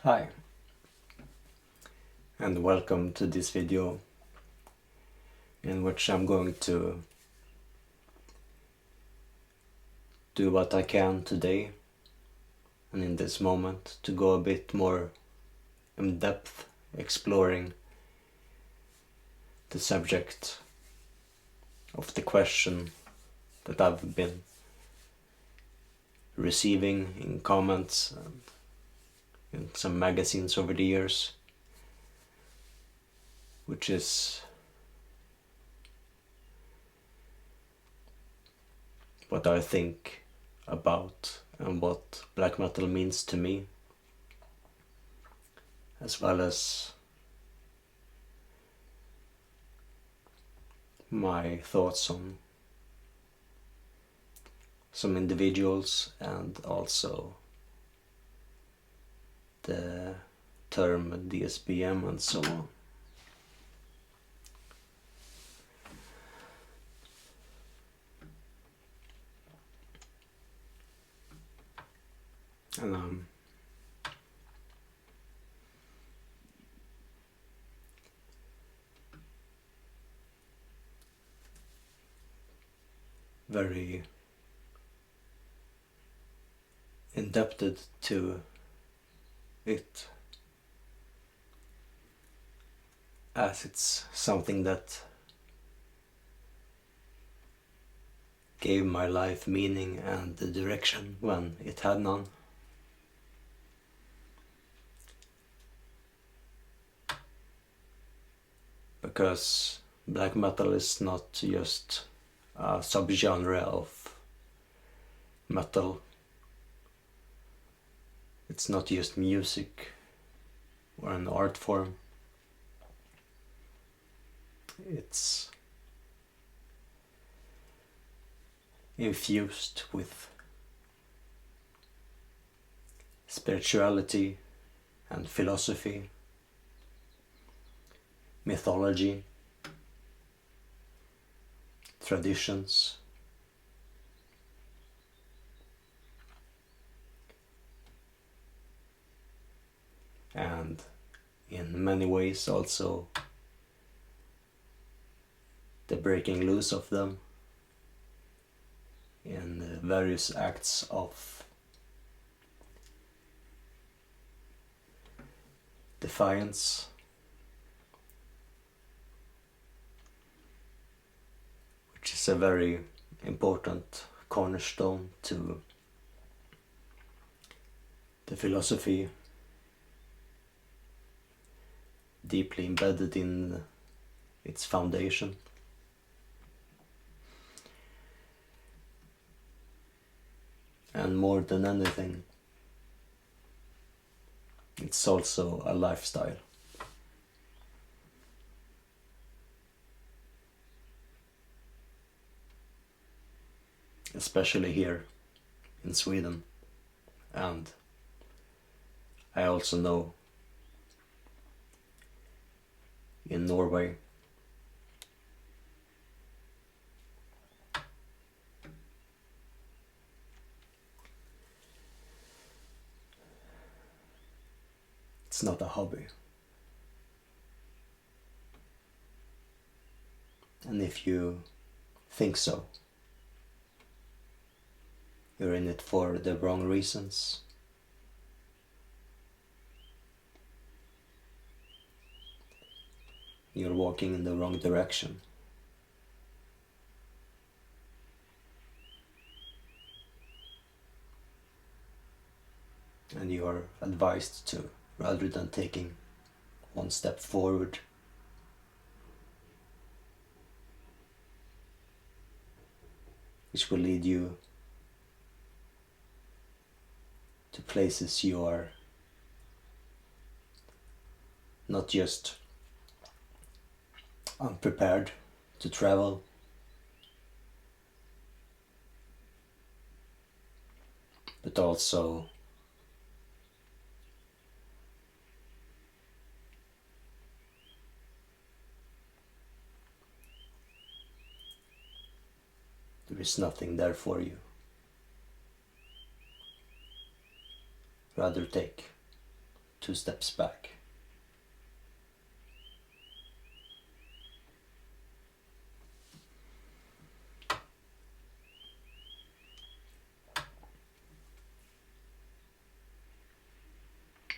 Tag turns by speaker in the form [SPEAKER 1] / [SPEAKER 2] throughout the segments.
[SPEAKER 1] Hi, and welcome to this video in which I'm going to do what I can today and in this moment to go a bit more in depth exploring the subject of the question that I've been receiving in comments and in some magazines over the years, which is what I think about and what black metal means to me, as well as my thoughts on some individuals and also the term DSBM and so on. And I'm very indebted to it, as it's something that gave my life meaning and the direction when it had none. Because black metal is not just a subgenre of metal. It's not just music or an art form. It's infused with spirituality and philosophy, mythology, traditions, and in many ways also the breaking loose of them in various acts of defiance, which is a very important cornerstone to the philosophy, deeply embedded in its foundation. And more than anything, it's also a lifestyle. Especially here in Sweden, and I also know in Norway. It's not a hobby. And if you think so, you're in it for the wrong reasons. You're walking in the wrong direction. And you are advised to, rather than taking one step forward, which will lead you to places you are not just unprepared to travel, but also there is nothing there for you. Rather take 2 steps back.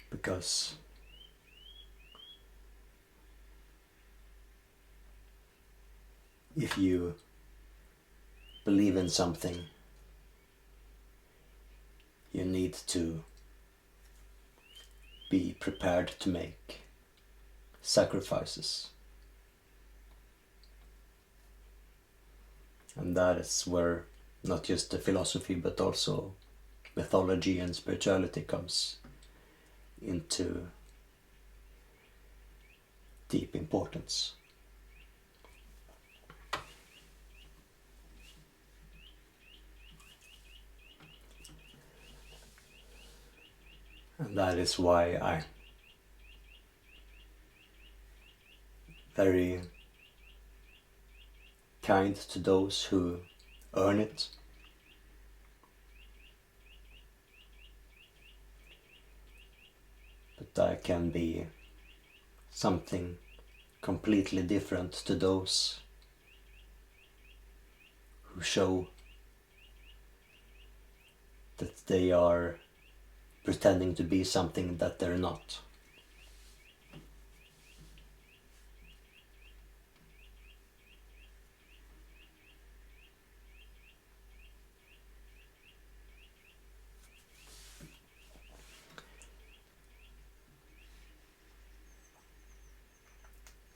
[SPEAKER 1] Because if you believe in something, you need to be prepared to make sacrifices. And that is where not just the philosophy but also mythology and spirituality comes into deep importance. And that is why I'm very kind to those who earn it. But I can be something completely different to those who show that they are pretending to be something that they're not.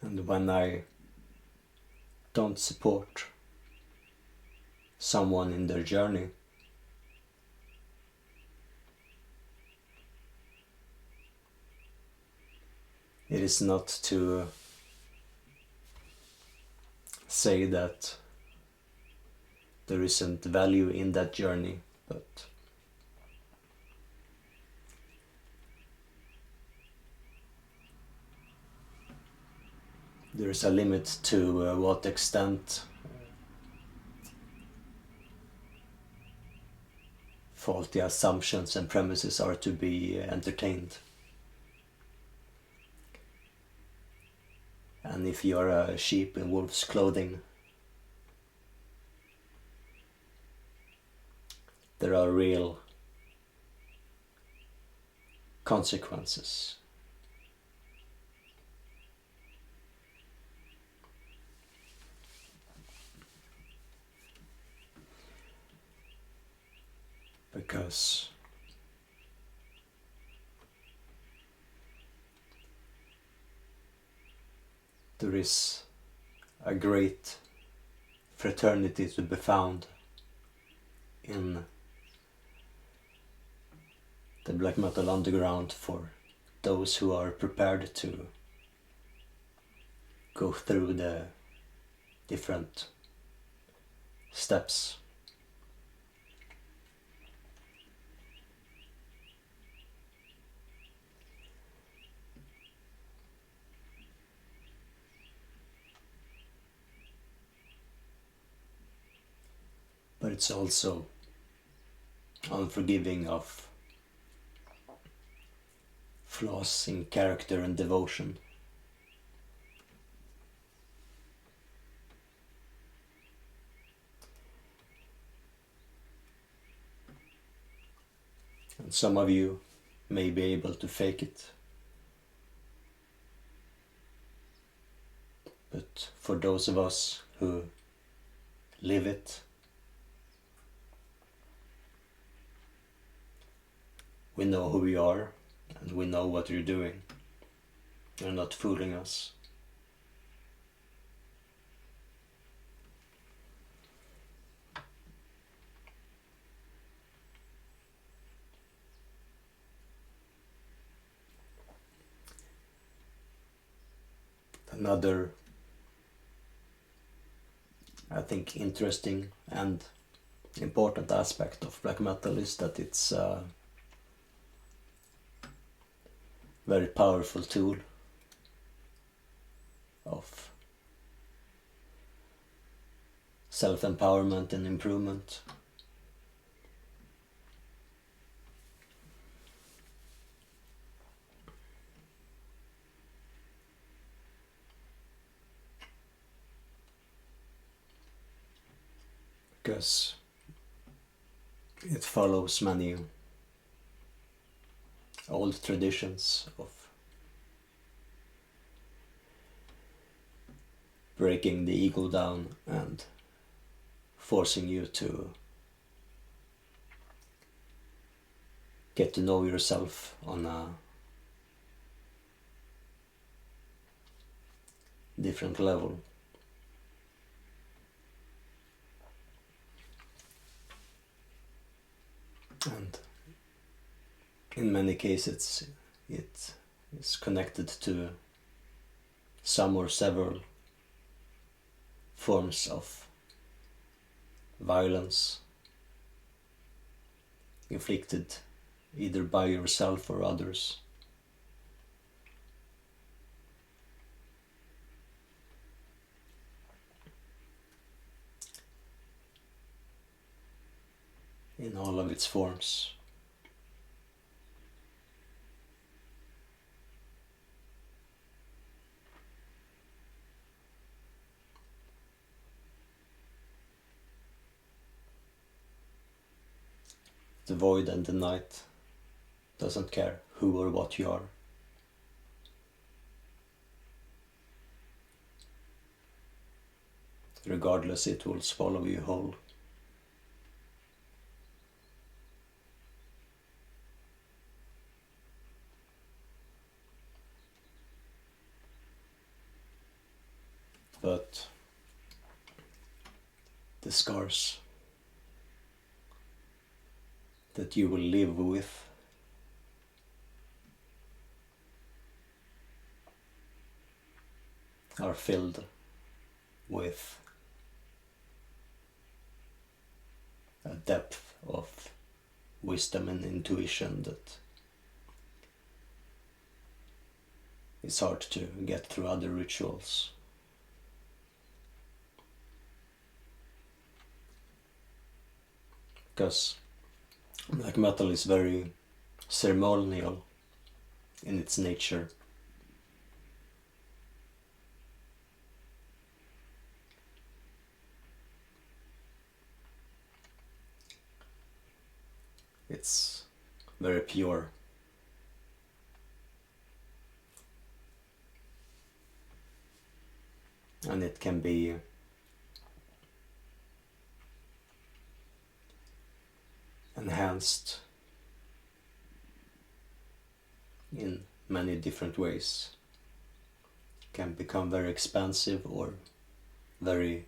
[SPEAKER 1] And when I don't support someone in their journey, it is not to say that there isn't value in that journey, but there is a limit to what extent faulty assumptions and premises are to be entertained. And if you're a sheep in wolf's clothing, there are real consequences. Because there is a great fraternity to be found in the black metal underground for those who are prepared to go through the different steps. But it's also unforgiving of flaws in character and devotion. And some of you may be able to fake it, but for those of us who live it, we know who we are and we know what you're doing. You're not fooling us. Another, I think, interesting and important aspect of black metal is that it's a very powerful tool of self-empowerment and improvement. because it follows many old traditions of breaking the ego down and forcing you to get to know yourself on a different level. And in many cases it is connected to some or several forms of violence inflicted either by yourself or others. In all of its forms. The void and the night doesn't care who or what you are. Regardless, it will swallow you whole. But the scars that you will live with are filled with a depth of wisdom and intuition that is hard to get through other rituals. Because black metal is very ceremonial in its nature. It's very pure. And it can be enhanced in many different ways. It can become very expansive or very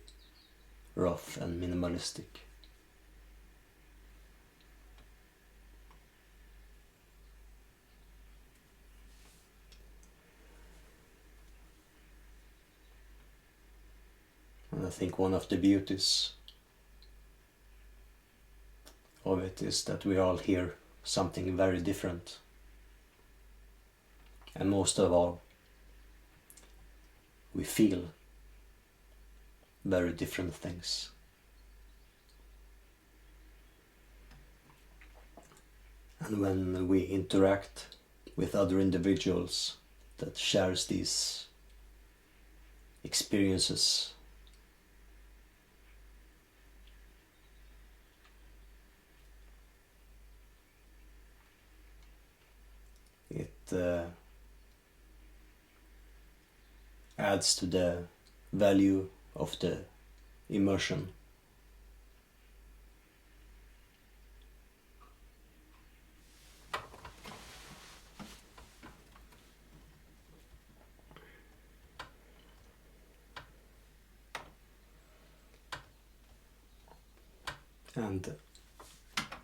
[SPEAKER 1] rough and minimalistic. And I think one of the beauties of it is that we all hear something very different. And most of all, we feel very different things. And when we interact with other individuals that shares these experiences, it adds to the value of the immersion. And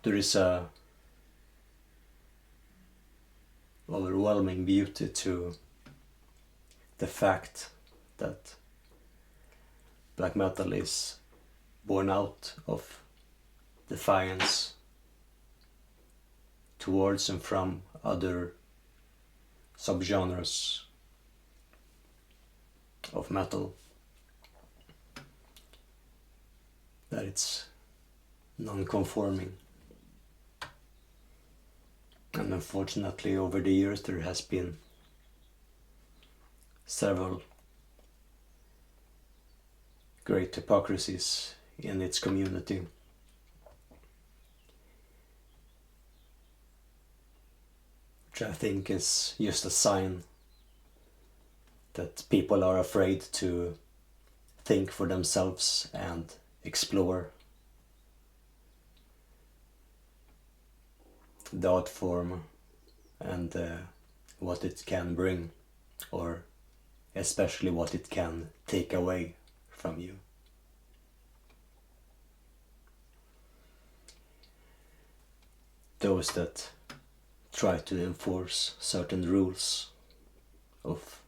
[SPEAKER 1] there is a overwhelming beauty to the fact that black metal is born out of defiance towards and from other subgenres of metal. That it's non-conforming. And unfortunately, over the years there has been several great hypocrisies in its community. Which I think is just a sign that people are afraid to think for themselves and explore the art form and what it can bring, or especially what it can take away from you. Those that try to enforce certain rules of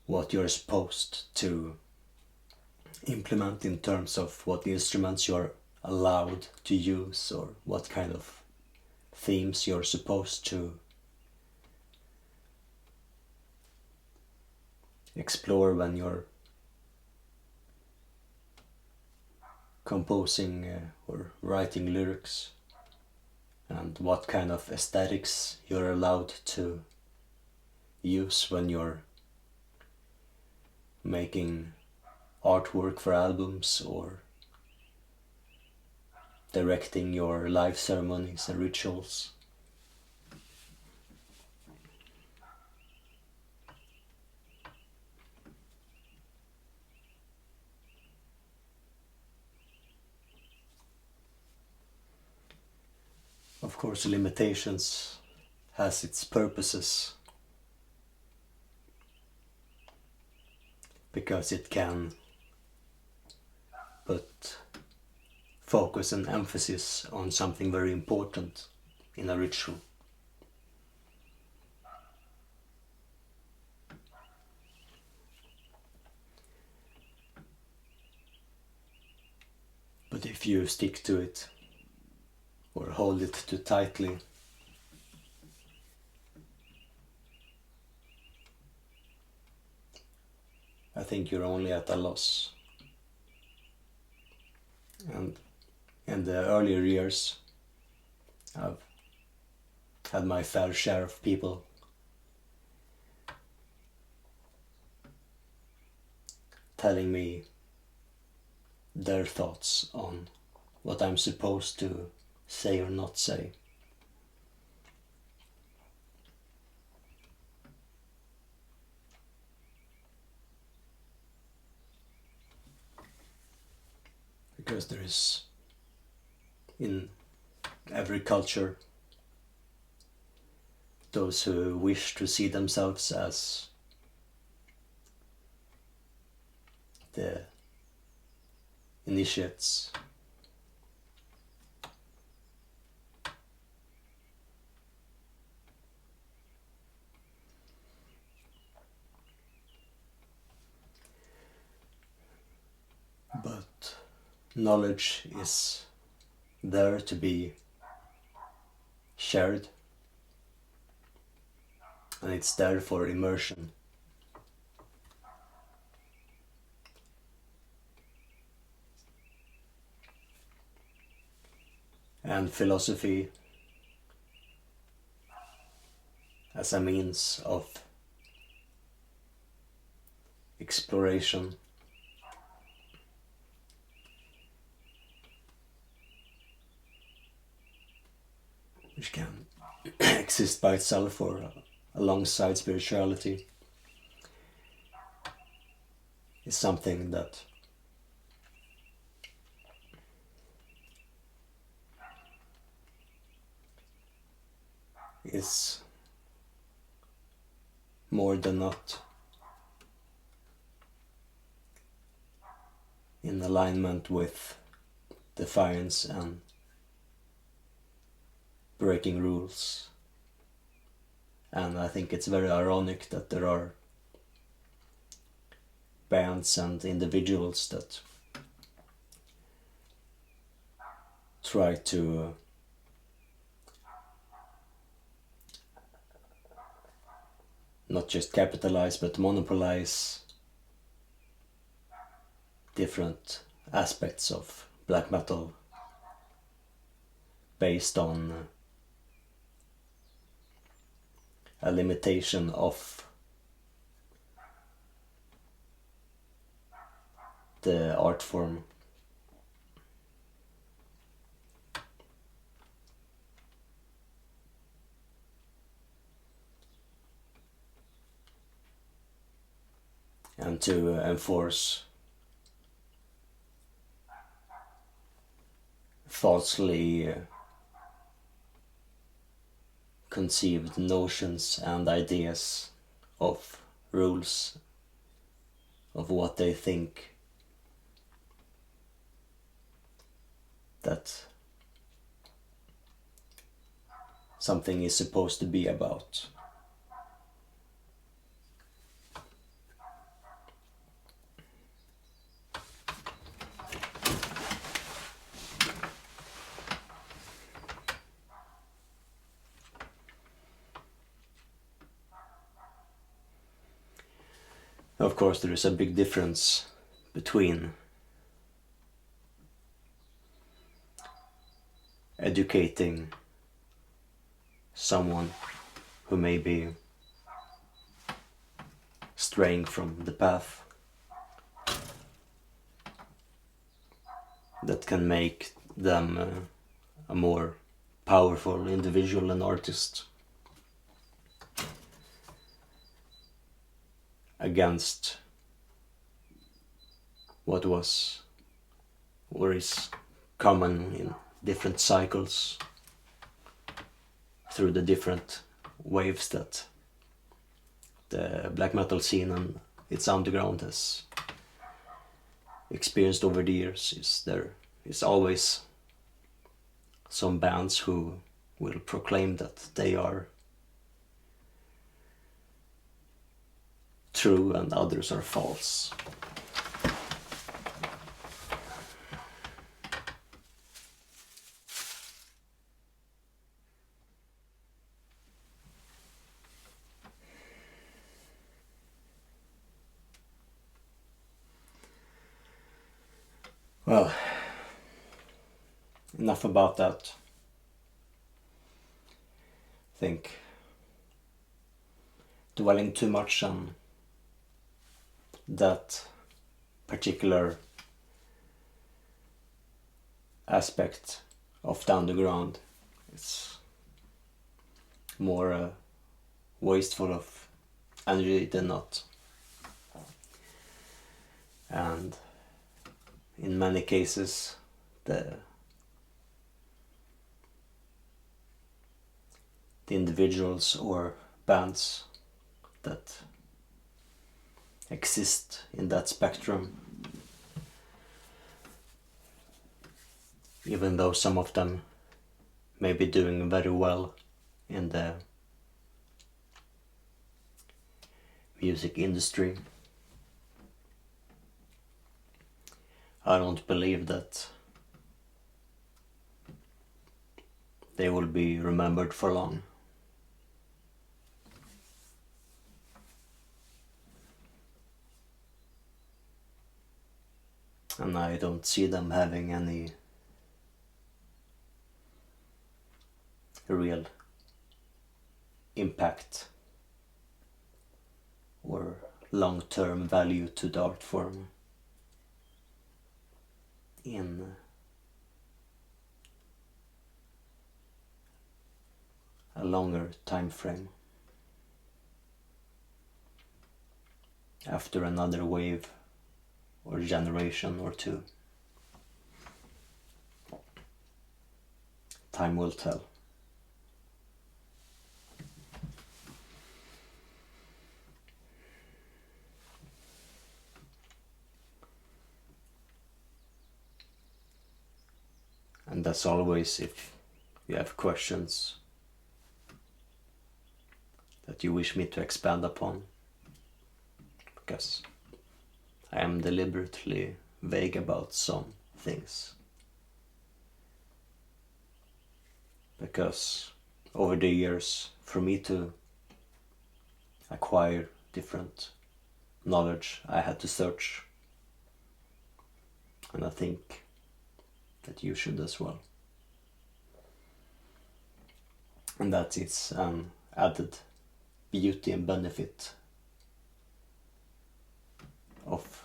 [SPEAKER 1] what you're supposed to implement in terms of what instruments you're allowed to use, or what kind of themes you're supposed to explore when you're composing or writing lyrics, and what kind of aesthetics you're allowed to use when you're making artwork for albums or directing your live ceremonies and rituals. Of course, limitations has its purposes, because it can put focus and emphasis on something very important in a ritual. But if you stick to it or hold it too tightly, I think you're only at a loss. And in the earlier years, I've had my fair share of people telling me their thoughts on what I'm supposed to say or not say. Because there is, in every culture, those who wish to see themselves as the initiates, but knowledge is there to be shared, and it's there for immersion. And philosophy as a means of exploration which can exist by itself or alongside spirituality is something that is more than not in alignment with defiance and breaking rules. And I think it's very ironic that there are bands and individuals that try to not just capitalize but monopolize different aspects of black metal based on a limitation of the art form. And to enforce falsely conceived notions and ideas of rules of what they think that something is supposed to be about. Of course, there is a big difference between educating someone who may be straying from the path that can make them a more powerful individual and artist, against what was or is common in different cycles through the different waves that the black metal scene and its underground has experienced over the years. There is always some bands who will proclaim that they are true and others are false. Well, enough about that. I think dwelling too much on that particular aspect of the underground is more wasteful of energy than not. And in many cases, the individuals or bands that exist in that spectrum, even though some of them may be doing very well in the music industry, I don't believe that they will be remembered for long. And I don't see them having any real impact or long-term value to the art form in a longer time frame. After another wave or generation or two, time will tell. And as always, if you have questions that you wish me to expand upon, because I am deliberately vague about some things, because over the years, for me to acquire different knowledge, I had to search, and I think that you should as well. And that it's an added beauty and benefit of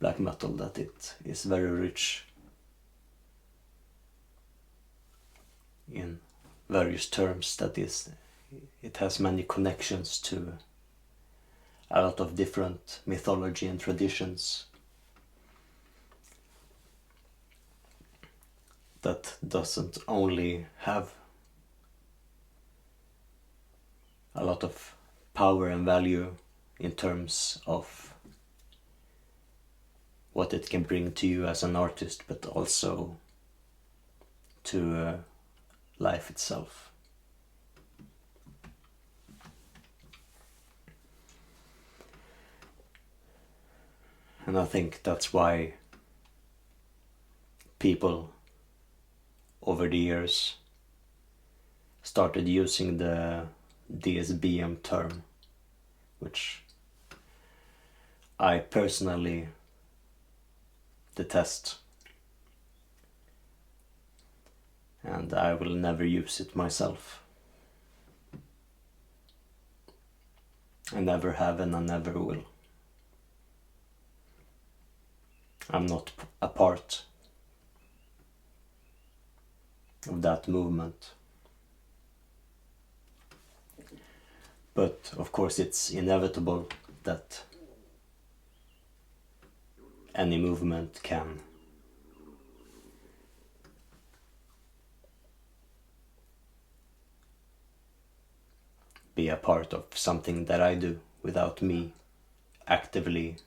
[SPEAKER 1] black metal that it is very rich in various terms, that is, it has many connections to a lot of different mythology and traditions that doesn't only have a lot of power and value in terms of what it can bring to you as an artist, but also to life itself. And I think that's why people over the years started using the DSBM term, which I personally detest, and I will never use it myself. I never have, and I never will. I'm not a part of that movement. But of course it's inevitable that any movement can be a part of something that I do without me actively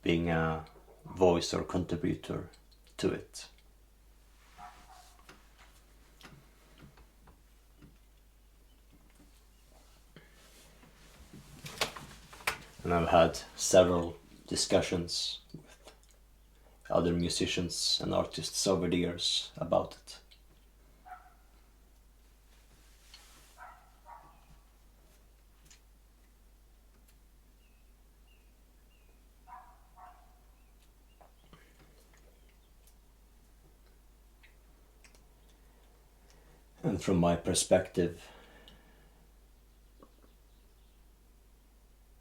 [SPEAKER 1] being a voice or contributor to it. And I've had several discussions with other musicians and artists over the years about it. And from my perspective,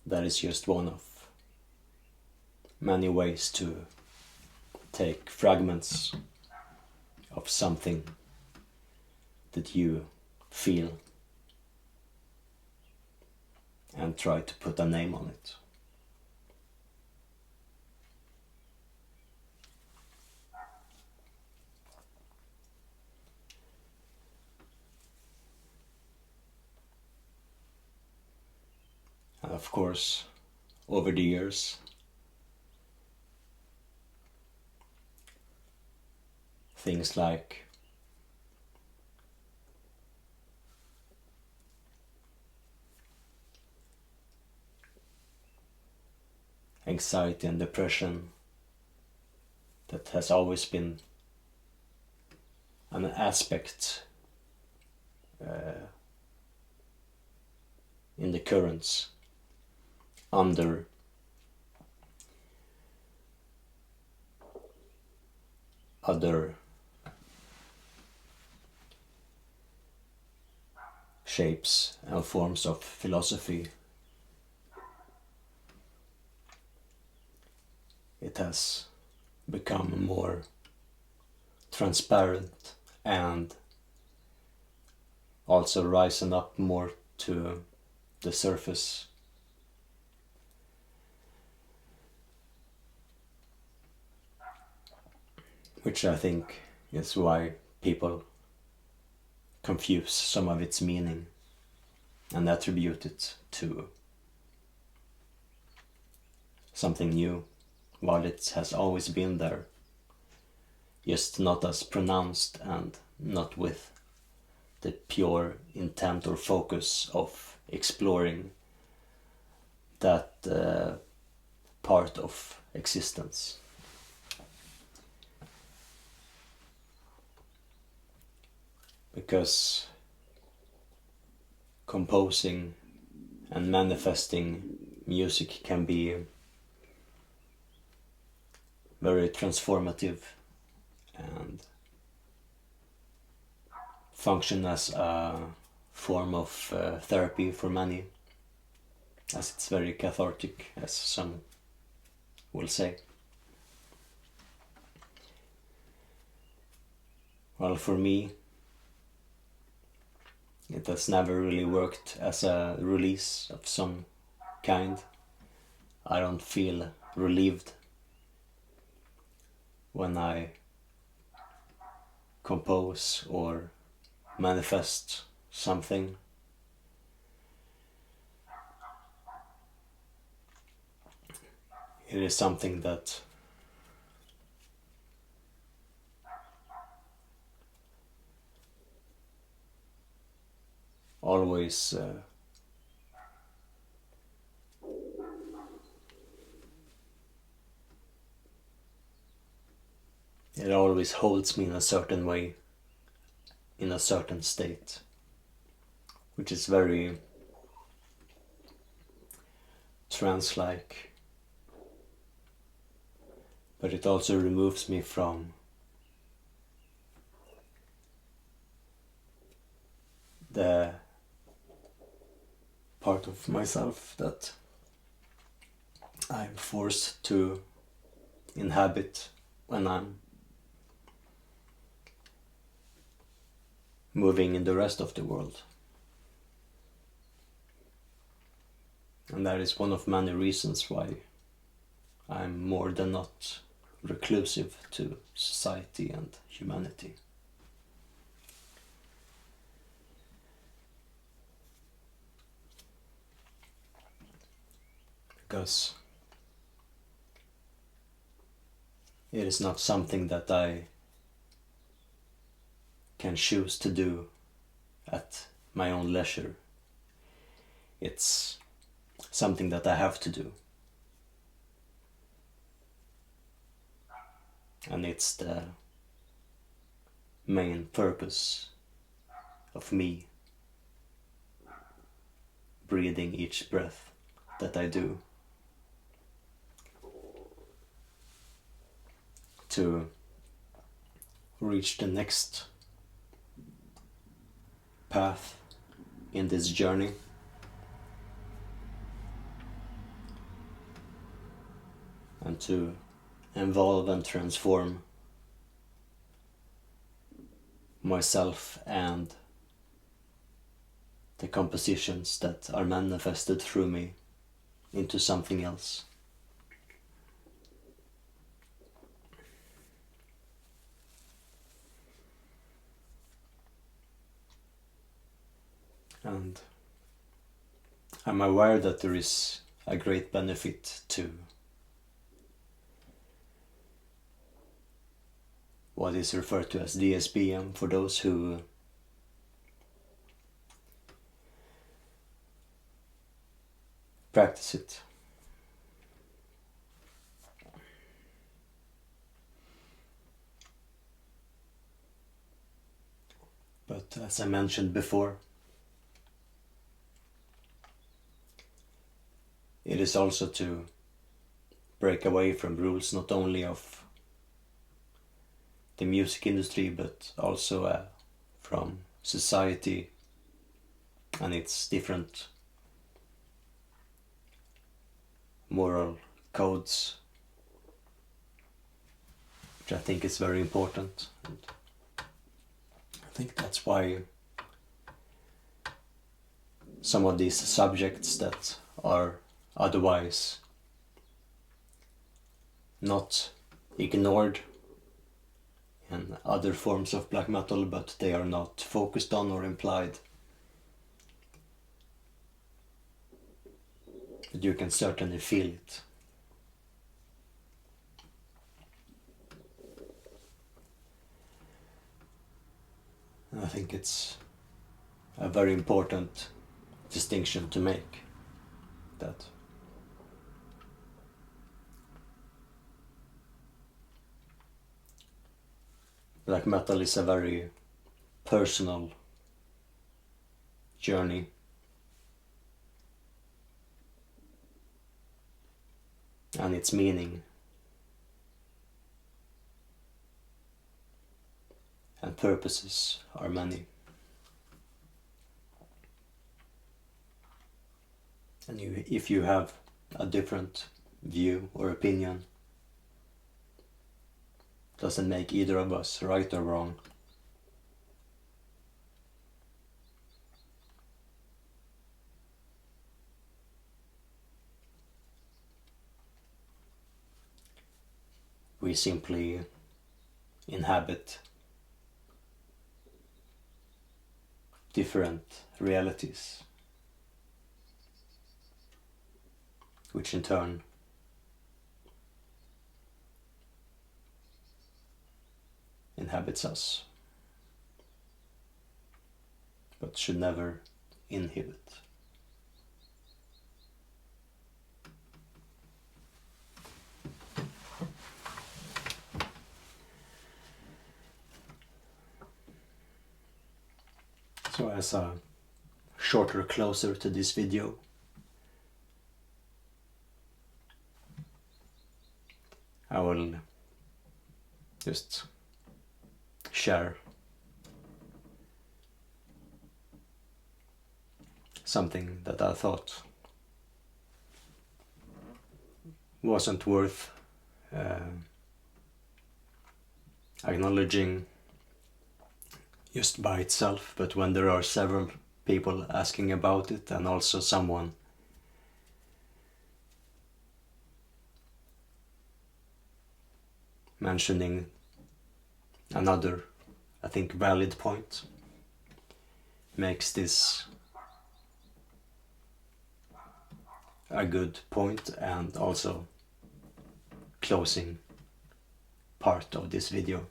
[SPEAKER 1] that is just one of many ways to take fragments of something that you feel and try to put a name on it. And of course, over the years, things like anxiety and depression, that has always been an aspect in the currents under other shapes and forms of philosophy. It has become more transparent and also risen up more to the surface. Which I think is why people confuse some of its meaning and attribute it to something new, while it has always been there, just not as pronounced and not with the pure intent or focus of exploring that part of existence. Because composing and manifesting music can be very transformative and function as a form of therapy for many, as it's very cathartic, as some will say. Well, for me, it has never really worked as a release of some kind. I don't feel relieved when I compose or manifest something. It is something that always it always holds me in a certain way, in a certain state, which is very trance-like, but it also removes me from the part of myself that I'm forced to inhabit when I'm moving in the rest of the world. And that is one of many reasons why I'm more than not reclusive to society and humanity. Because it is not something that I can choose to do at my own leisure. It's something that I have to do. And it's the main purpose of me breathing each breath that I do, to reach the next path in this journey. And to evolve and transform myself and the compositions that are manifested through me into something else. And I'm aware that there is a great benefit to what is referred to as DSBM for those who practice it. But as I mentioned before, it is also to break away from rules not only of the music industry but also from society and its different moral codes, which I think is very important. And I think that's why some of these subjects that are otherwise not ignored in other forms of black metal, but they are not focused on or implied, but you can certainly feel it. And I think it's a very important distinction to make, that black metal is a very personal journey, and its meaning and purposes are many. And if you have a different view or opinion doesn't make either of us right or wrong. We simply inhabit different realities, which in turn inhabits us, but should never inhibit. So as a shorter closer to this video, I will just share something that I thought wasn't worth acknowledging just by itself, but when there are several people asking about it and also someone mentioning another, I think, valid point, makes this a good point and also closing part of this video.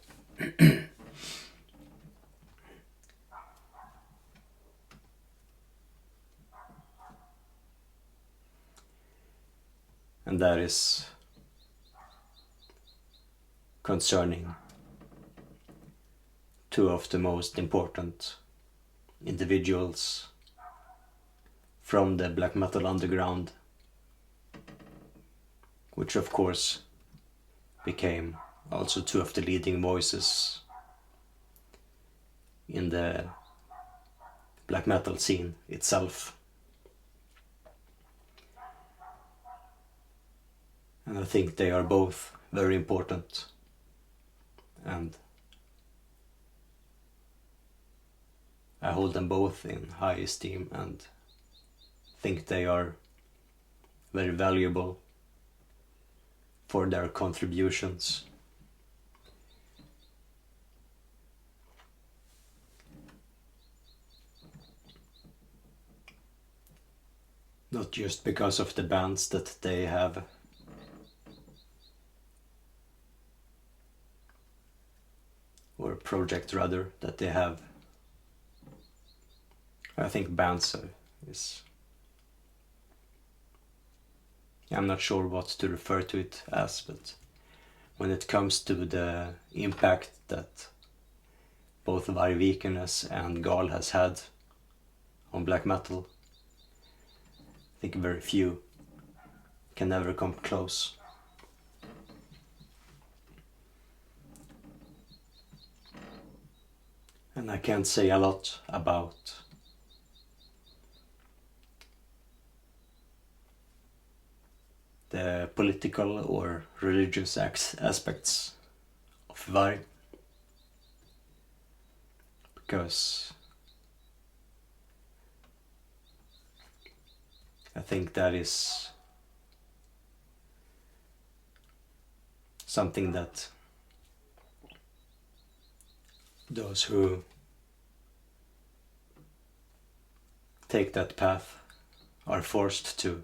[SPEAKER 1] And that is concerning two of the most important individuals from the black metal underground, which of course became also two of the leading voices in the black metal scene itself. And I think they are both very important, and I hold them both in high esteem and think they are very valuable for their contributions. Not just because of the bands that they have or project rather that they have. I think bands is, I'm not sure what to refer to it as, but when it comes to the impact that both Varg and Gaahl has had on black metal, I think very few can ever come close. And I can't say a lot about the political or religious aspects of Varg, because I think that is something that those who take that path are forced to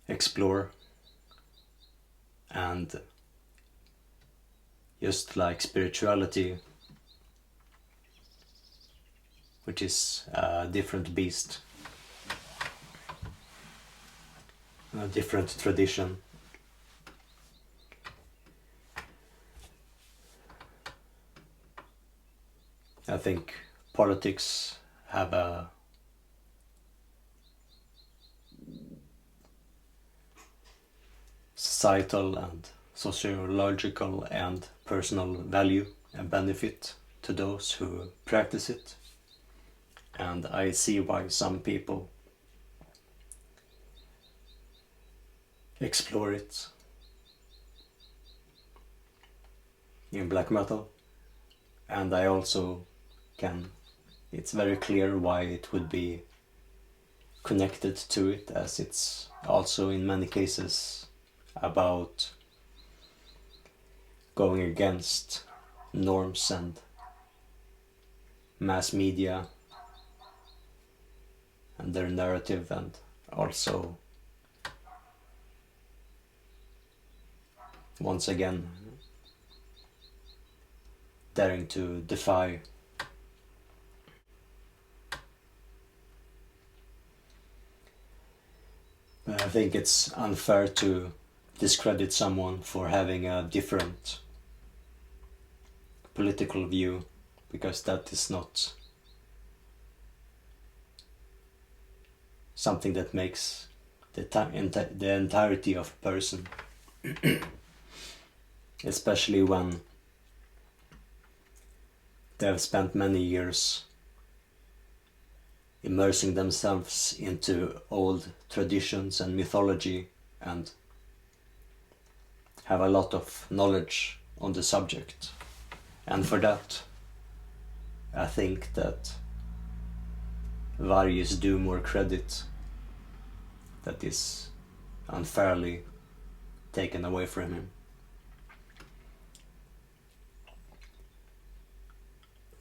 [SPEAKER 1] explore, and just like spirituality, which is a different beast, a different tradition. I think politics have a societal and sociological and personal value and benefit to those who practice it, And I see why some people explore it in black metal, and I also can, it's very clear why it would be connected to it, as it's also in many cases about going against norms and mass media and their narrative, and also once again daring to defy I think it's unfair to discredit someone for having a different political view, because that is not something that makes the entirety of a person. Especially when they have spent many years immersing themselves into old traditions and mythology and have a lot of knowledge on the subject. And for that, I think that Varg is due more credit that is unfairly taken away from him.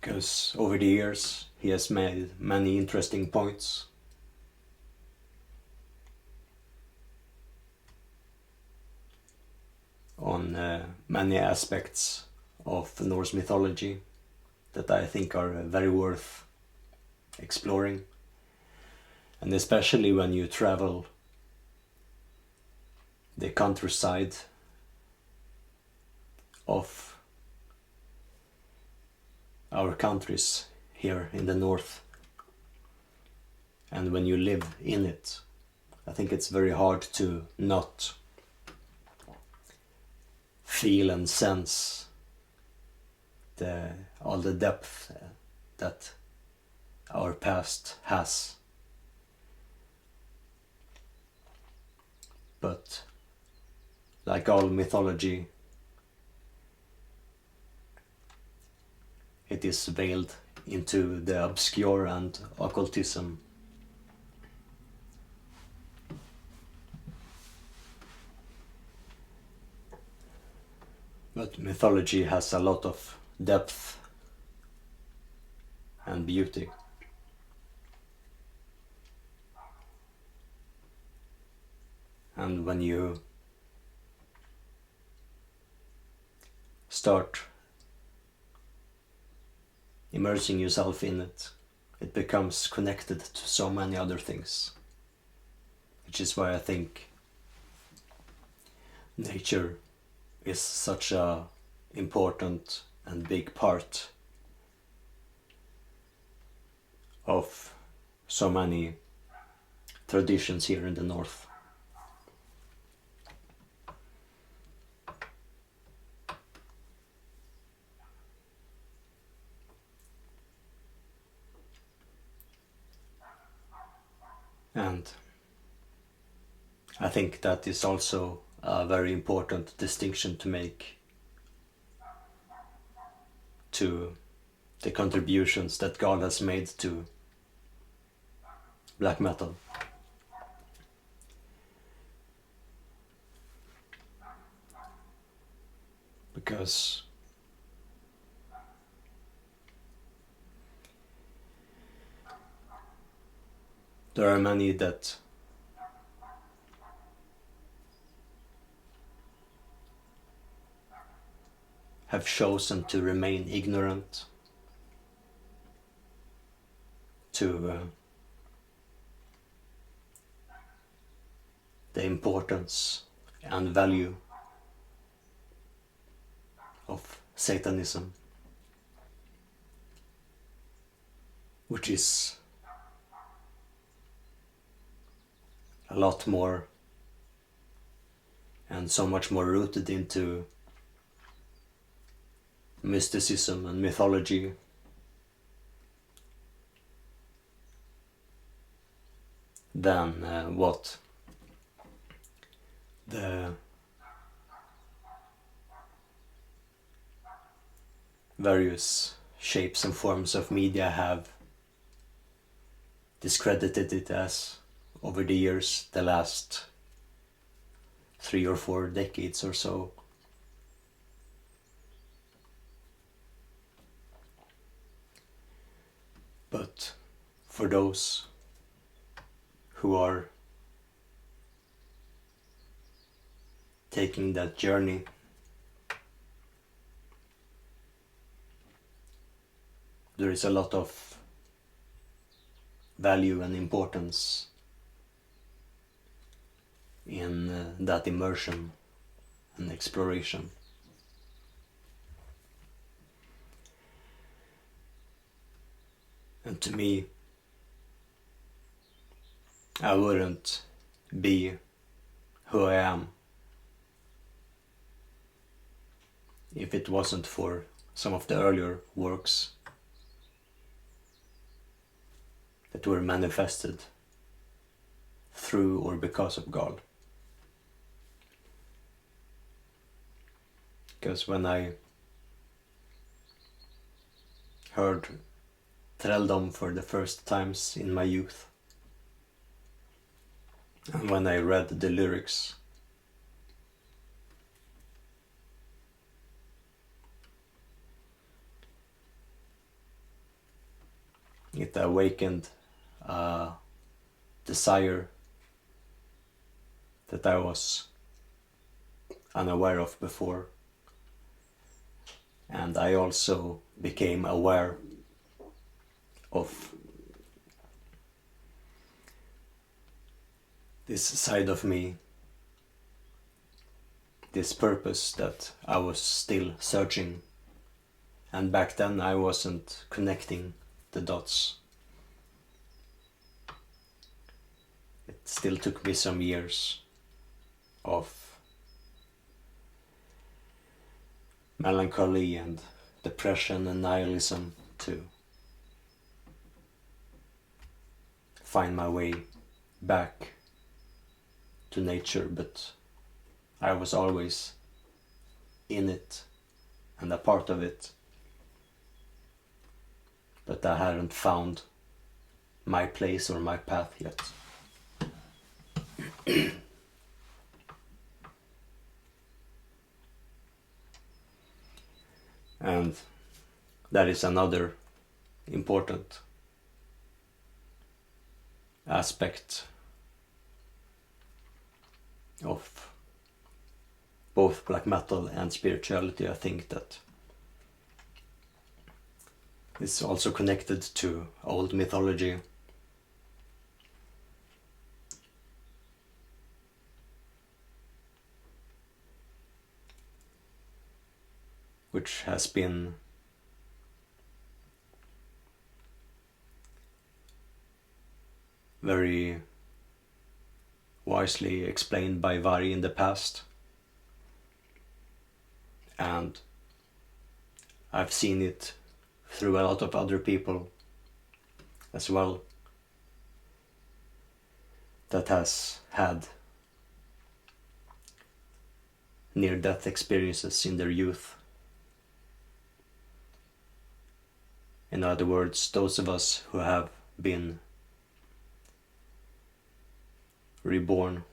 [SPEAKER 1] Because over the years he has made many interesting points on many aspects of Norse mythology that I think are very worth exploring. And especially when you travel the countryside of our countries here in the north, and when you live in it, I think it's very hard to not feel and sense all the depth that our past has. But like all mythology, it is veiled into the obscure and occultism. But mythology has a lot of depth and beauty. And when you start immersing yourself in it, it becomes connected to so many other things. Which is why I think nature is such a important and big part of so many traditions here in the north. And I think that is also a very important distinction to make to the contributions that Gaahl has made to black metal. Because there are many that have chosen to remain ignorant to the importance and value of Satanism, which is a lot more and so much more rooted into mysticism and mythology than what the various shapes and forms of media have discredited it as over the years, the last 3 or 4 decades or so. But for those who are taking that journey, there is a lot of value and importance in that immersion and exploration. And to me, I wouldn't be who I am if it wasn't for some of the earlier works that were manifested through or because of Gaahl. Because when I heard Threlldom for the first times in my youth, and when I read the lyrics, it awakened a desire that I was unaware of before, and I also became aware of this side of me, this purpose that I was still searching, and back then I wasn't connecting the dots. It still took me some years of melancholy and depression and nihilism to find my way back to nature, but I was always in it and a part of it, but I hadn't found my place or my path yet. And that is another important aspect of both black metal and spirituality. I think that is also connected to old mythology, which has been very wisely explained by Varg in the past, and I've seen it through a lot of other people as well that has had near-death experiences in their youth. In other words, those of us who have been reborn,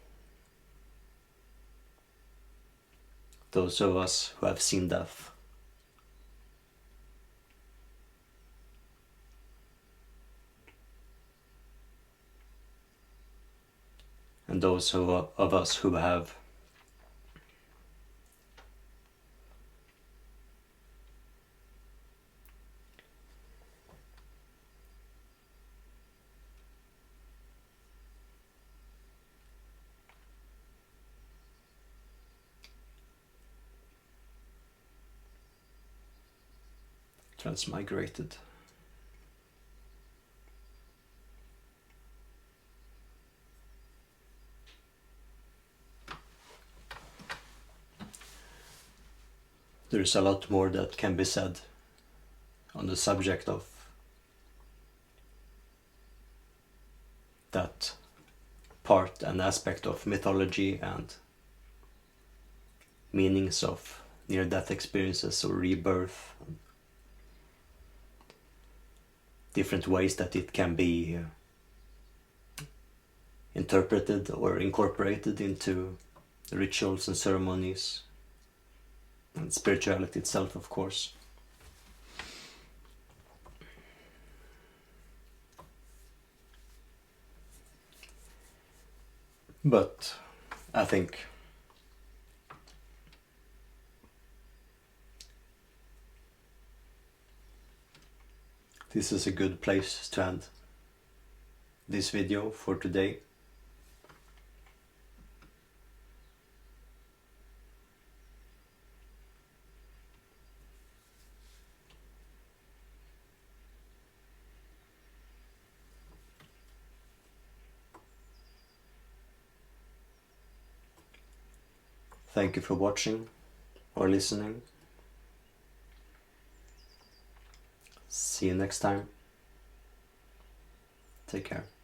[SPEAKER 1] those of us who have seen death, and those of us who have transmigrated. There's a lot more that can be said on the subject of that part and aspect of mythology and meanings of near-death experiences or rebirth, different ways that it can be interpreted or incorporated into rituals and ceremonies, and spirituality itself, of course. But I think this is a good place to end this video for today. Thank you for watching or listening. See you next time. Take care.